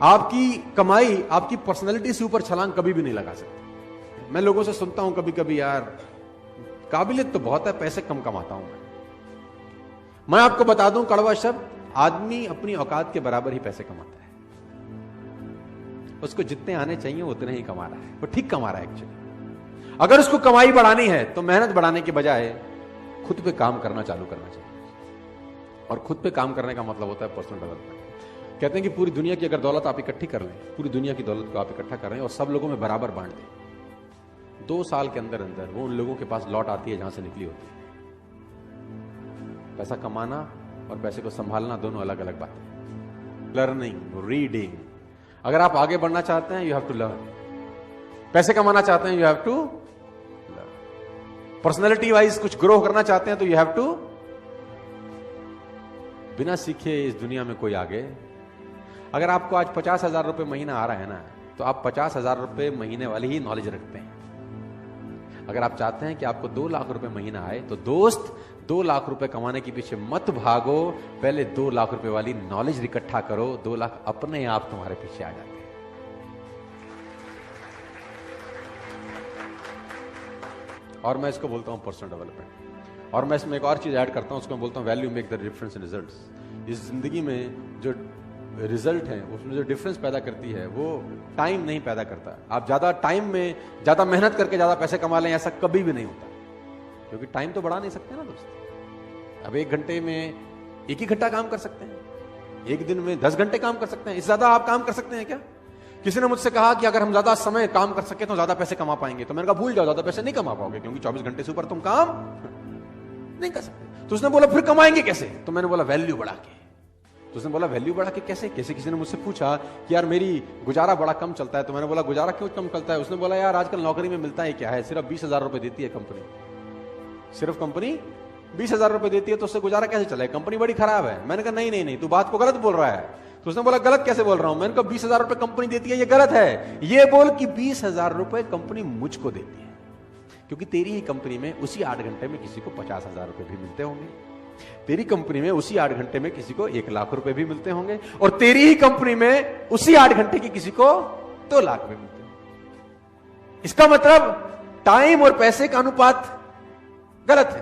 आपकी कमाई आपकी पर्सनैलिटी से ऊपर छलांग कभी भी नहीं लगा सकती। मैं लोगों से सुनता हूं कभी कभी, यार काबिलियत तो बहुत है, पैसे कम कमाता हूं मैं आपको बता दूं कड़वा शब्द, आदमी अपनी औकात के बराबर ही पैसे कमाता है। उसको जितने आने चाहिए वो उतने ही कमा रहा है, वो ठीक कमा रहा है एक्चुअली। अगर उसको कमाई बढ़ानी है तो मेहनत बढ़ाने के बजाय खुद पे काम करना चालू करना चाहिए। और खुद पे काम करने का मतलब होता है पर्सनल डेवलपमेंट। कहते हैं कि पूरी दुनिया की अगर दौलत आप इकट्ठी कर लें, पूरी दुनिया की दौलत को आप इकट्ठा कर रहे हैं और सब लोगों में बराबर बांट दें, 2 साल के अंदर अंदर वो उन लोगों के पास लौट आती है जहां से निकली होती है। पैसा कमाना और पैसे को संभालना दोनों अलग अलग बातें। लर्निंग, रीडिंग, अगर आप आगे बढ़ना चाहते हैं यू हैव टू लर्न। पैसे कमाना चाहते हैं you have to learn. Personality wise कुछ ग्रो करना चाहते हैं तो यू हैव टू। बिना सीखे इस दुनिया में कोई आगे। अगर आपको आज 50,000 रुपए महीना आ रहा है ना, तो आप 50,000 रुपए महीने वाली ही नॉलेज रखते हैं। अगर आप चाहते हैं कि आपको 2 लाख रुपए महीना आए तो दोस्त 2 लाख रुपए कमाने के पीछे मत भागो, पहले 2 लाख रुपए वाली नॉलेज इकट्ठा करो। 2 लाख अपने आप तुम्हारे पीछे आ जाते हैं। और मैं इसको बोलता हूं पर्सनल डेवलपमेंट। और मैं इसमें एक और चीज ऐड करता हूं, उसको मैं बोलता हूं value make the difference in results. इस जिंदगी में जो रिजल्ट है उसमें जो डिफरेंस पैदा करती है वो टाइम नहीं पैदा करता। आप ज्यादा टाइम में ज्यादा मेहनत करके ज्यादा पैसे कमा लें, ऐसा कभी भी नहीं होता, क्योंकि टाइम तो बढ़ा नहीं सकते ना दोस्त। अब 1 घंटे में 1 ही घंटा काम कर सकते हैं, 1 दिन में 10 घंटे काम कर सकते हैं। इससे ज्यादा आप काम कर सकते हैं क्या? किसी ने मुझसे कहा कि अगर हम ज्यादा समय काम कर सके तो ज्यादा पैसे कमा पाएंगे, तो मैंने कहा भूल जाओ, ज्यादा पैसे नहीं कमा पाओगे, क्योंकि 24 घंटे से ऊपर तुम काम नहीं कर सकते। तो उसने बोला फिर कमाएंगे कैसे? तो मैंने बोला वैल्यू बढ़ा के। तो उसने बोला वैल्यू बढ़ा के कैसे? किसी ने मुझसे पूछा कि यार मेरी गुजारा बड़ा कम चलता है, तो मैंने बोला गुजारा क्यों कम चलता है? उसने बोला यार आजकल नौकरी में मिलता है क्या है, सिर्फ 20,000 रुपए देती है कंपनी, सिर्फ कंपनी 20,000 रुपए देती है, तो उससे गुजारा कैसे चले? कंपनी बड़ी खराब है। मैंने कहा नहीं तू बात को गलत बोल रहा है। तो उसने बोला गलत कैसे बोल रहा हूं? मैंने कहा 20,000 रुपए कंपनी देती है, ये गलत है। ये बोल कि 20,000 रुपए कंपनी मुझको देती है, क्योंकि तेरी ही कंपनी में उसी 8 घंटे में किसी को 50,000 रुपए भी मिलते होंगे, तेरी कंपनी में उसी 8 घंटे में किसी को 1 लाख रुपए भी मिलते होंगे, और तेरी ही कंपनी में उसी 8 घंटे की किसी को 2 लाख भी मिलते होंगे। इसका मतलब टाइम और पैसे का अनुपात गलत है,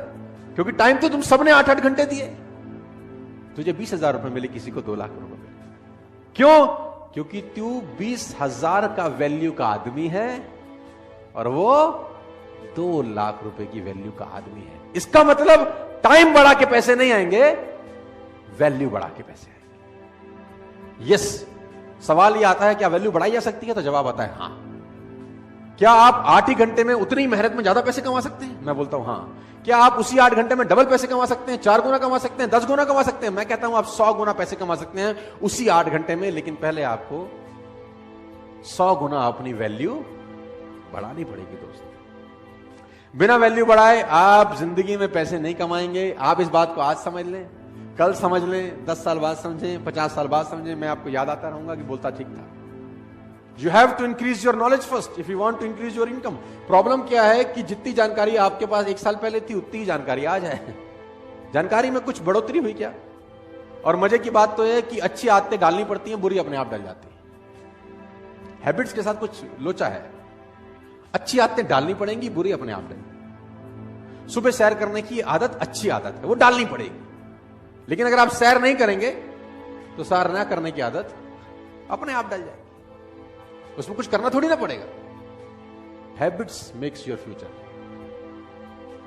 क्योंकि टाइम तो तुम सबने 8-8 घंटे दिए। तुझे 20,000 रुपए मिले, किसी को 2 लाख रुपए मिले। क्यों? क्योंकि तू 20,000 का वैल्यू का आदमी है और वो 2 लाख रुपए की वैल्यू का आदमी है। इसका मतलब टाइम बढ़ा के पैसे नहीं आएंगे, वैल्यू बढ़ा के पैसे आएंगे। यस, सवाल यह आता है क्या वैल्यू बढ़ाई जा सकती है? तो जवाब आता है हां। क्या आप 8 ही घंटे में उतनी मेहनत में ज्यादा पैसे कमा सकते हैं? मैं बोलता हूं हां। क्या आप उसी 8 घंटे में डबल पैसे कमा सकते हैं, 4 गुना कमा सकते हैं, 10 गुना कमा सकते हैं? मैं कहता हूं आप 100 गुना पैसे कमा सकते हैं उसी 8 घंटे में, लेकिन पहले आपको 100 गुना अपनी वैल्यू बढ़ानी पड़ेगी दोस्त। बिना वैल्यू बढ़ाए आप जिंदगी में पैसे नहीं कमाएंगे। आप इस बात को आज समझ लें, कल समझ लें, 10 साल बाद समझें, 50 साल बाद समझें, मैं आपको याद आता रहूंगा कि बोलता ठीक था। You have to increase your knowledge first if you want to increase your income. Problem क्या है कि जितनी जानकारी आपके पास 1 साल पहले थी उतनी ही जानकारी आज है। जानकारी में कुछ बढ़ोतरी हुई क्या? और मजे की बात तो है कि अच्छी आदतें डालनी पड़ती हैं, बुरी अपने आप डल जाती हैं। हैबिट्स के साथ कुछ लोचा है। अच्छी आदतें डालनी पड़ेंगी, बुरी अपने आप डलेंगी। सुबह सैर करने की आदत अच्छी आदत है, वो डालनी पड़ेगी, लेकिन अगर आप सैर नहीं करेंगे तो सैर ना करने की आदत अपने आप डल जाएगी। उसमें कुछ करना थोड़ी ना पड़ेगा। Habits makes your future.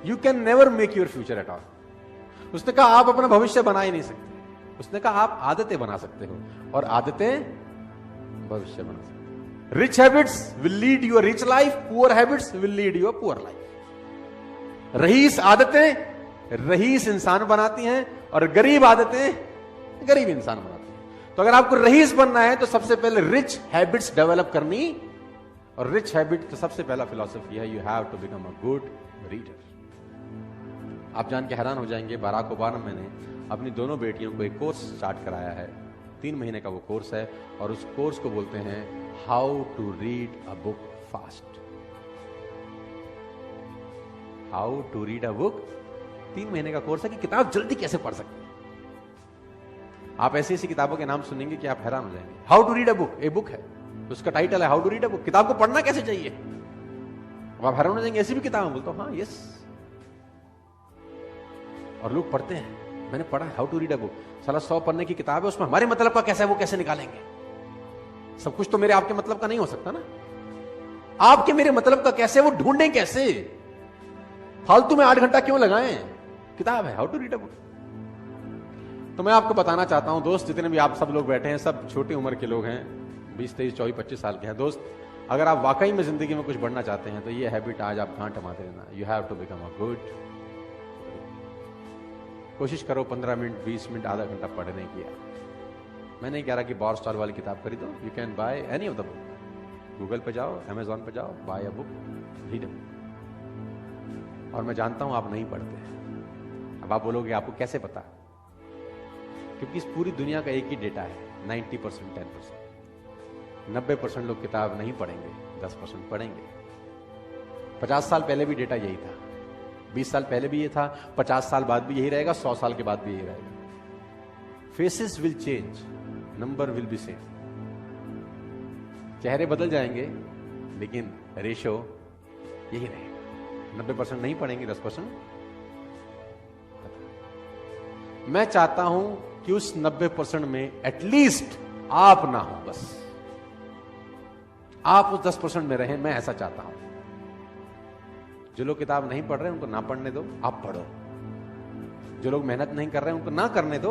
You can never make your future at all. उसने कहा आप अपना भविष्य बना ही नहीं सकते। उसने कहा आप आदतें बना सकते हो, और आदतें भविष्य बना सकते हो। Rich habits will lead you a rich life, poor habits will lead you a poor life. रईस आदतें रईस इंसान बनाती हैं, और गरीब आदतें गरीब इंसान बनाती हैं। तो अगर आपको रईस बनना है तो सबसे पहले रिच हैबिट्स डेवलप करनी, और रिच हैबिट तो सबसे पहला फिलॉसफी है you have to become a good reader. आप जान के हैरान हो जाएंगे, बराक ओबामा ने अपनी दोनों बेटियों को एक कोर्स स्टार्ट कराया है। 3 महीने का वो कोर्स है, और उस कोर्स को बोलते हैं how to read a book fast. How to read a book, 3 महीने का कोर्स है कि किताब जल्दी कैसे पढ़ सकते हैं। आप ऐसी ऐसी किताबों के नाम सुनेंगे कि आप हैरान हो जाएंगे। How to read a book, a book है, उसका टाइटल है how to read a book, किताब को पढ़ना कैसे चाहिए। अब आप हैरान हो जाएंगे, ऐसी भी किताब बोलता हूं, हाँ यस, और लोग पढ़ते हैं। मैंने पढ़ा how to read a book, साला 100 पन्ने की किताब है, उसमें हमारे मतलब का कैसे है वो कैसे निकालेंगे। सब कुछ तो मेरे आपके मतलब का नहीं हो सकता ना, आपके मेरे मतलब का कैसे, वो ढूंढें कैसे, फालतू में 8 घंटा क्यों लगाएं, किताब है how to read a book. तो मैं आपको बताना चाहता हूं दोस्त, जितने भी आप सब लोग बैठे हैं, सब छोटी उम्र के लोग हैं, 20, 23, 24, 25 साल के हैं दोस्त। अगर आप वाकई में जिंदगी में कुछ बढ़ना चाहते हैं तो ये हैबिट आज आप गांठ मारते रहना, you have to become a good. कोशिश करो 15 मिनट, 20 मिनट, आधा घंटा पढ़ने की। मैं नहीं कह रहा कि बॉर स्टॉल वाली किताब खरीदो, you can buy any of the book, Google पे जाओ, अमेजॉन पे जाओ, buy a book, read a book. और मैं जानता हूं आप नहीं पढ़ते। अब आप बोलोगे आपको कैसे पता, क्योंकि इस पूरी दुनिया का एक ही डेटा है, 90%, 10%। 90% लोग किताब नहीं पढ़ेंगे, 10% पढ़ेंगे। 50 साल पहले भी डेटा यही था, 20 साल पहले भी ये था, 50 साल बाद भी यही रहेगा, 100 साल के बाद भी यही रहेगा। Faces will change, number will be same. चेहरे बदल जाएंगे लेकिन रेशो यही रहेगा, 90% नहीं पढ़ेंगे, 10%। मैं चाहता हूं कि उस 90% में एटलीस्ट आप ना हो, बस आप उस 10% में रहें, मैं ऐसा चाहता हूं। जो लोग किताब नहीं पढ़ रहे उनको ना पढ़ने दो, आप पढ़ो। जो लोग मेहनत नहीं कर रहे उनको ना करने दो।